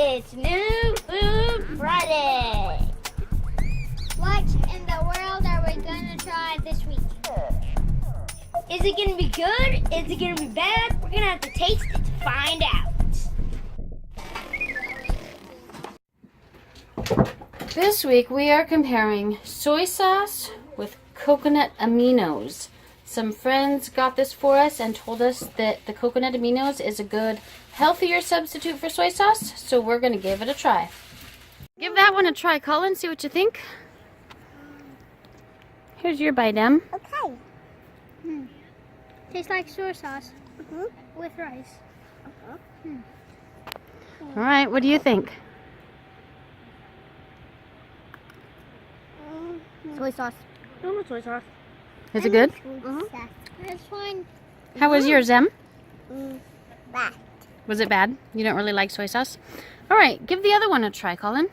It's New Food Friday. What in the world are we gonna try this week? Is it gonna be good? Is it gonna be bad? We're gonna have to taste it to find out. This week we are comparing soy sauce with Coconut Aminos. Some friends got this for us and told us that the Coconut Aminos is a good, healthier substitute for soy sauce, so we're going to give it a try. Give that one a try, Colin, see what you think. Here's your bite, Em. Okay. Tastes like soy sauce with rice. All right, what do you think? Soy sauce. Soy sauce. Is it good? It's fine. How was yours, Em? Bad. Was it bad? You don't really like soy sauce? All right, give the other one a try, Colin.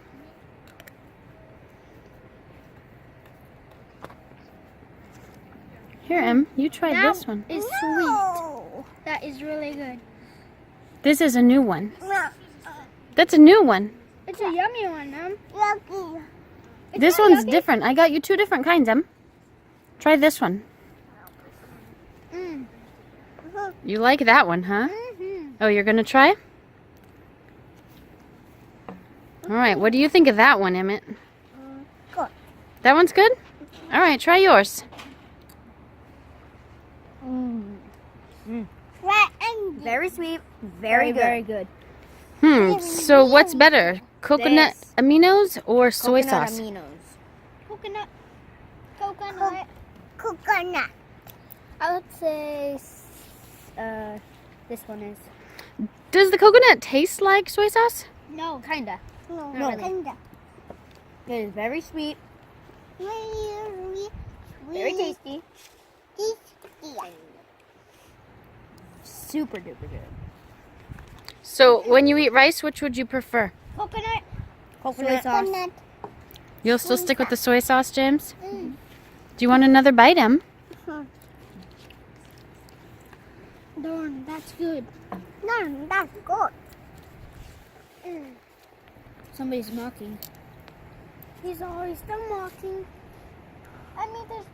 Here, Em, you try this one. It's sweet. That is really good. This is a new one. That's a new one. It's a yummy one, Mom. This one's different. I got you two different kinds, Em. Try this one. You like that one, huh? Oh, you're going to try? All right, what do you think of that one, Emmett? Good. That one's good? All right, try yours. Very sweet. Very good. So what's better? Coconut Aminos or soy sauce? Coconut. Coconut. I would say this one is. Does the coconut taste like soy sauce? No, kinda. No, really. kinda. It is very sweet. Very Very tasty. tasty. Super duper good. So when you eat rice, which would you prefer? Coconut. Soy sauce. You'll still stick with the soy sauce, James? Do you want another bite, Em? Darn, that's good. No, that's good. Somebody's mocking. He's always still mocking. I mean, there's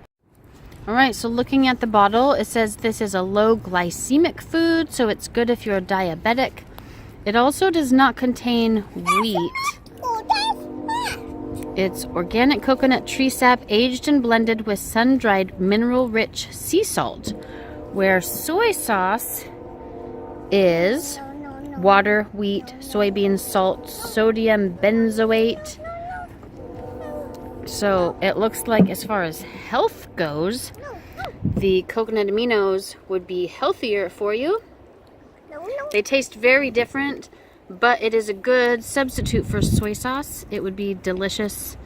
All right, so looking at the bottle, it says this is a low glycemic food, so it's good if you're diabetic. It also does not contain wheat. It's organic coconut tree sap aged and blended with sun-dried mineral-rich sea salt, where soy sauce is water, wheat, soybean salt, sodium benzoate. So it looks like as far as health goes, the Coconut Aminos would be healthier for you. They taste very different, but it is a good substitute for soy sauce. It would be delicious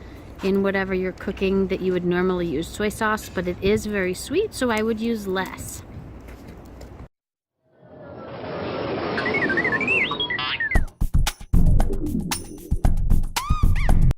in whatever you're cooking that you would normally use soy sauce, but it is very sweet, so I would use less.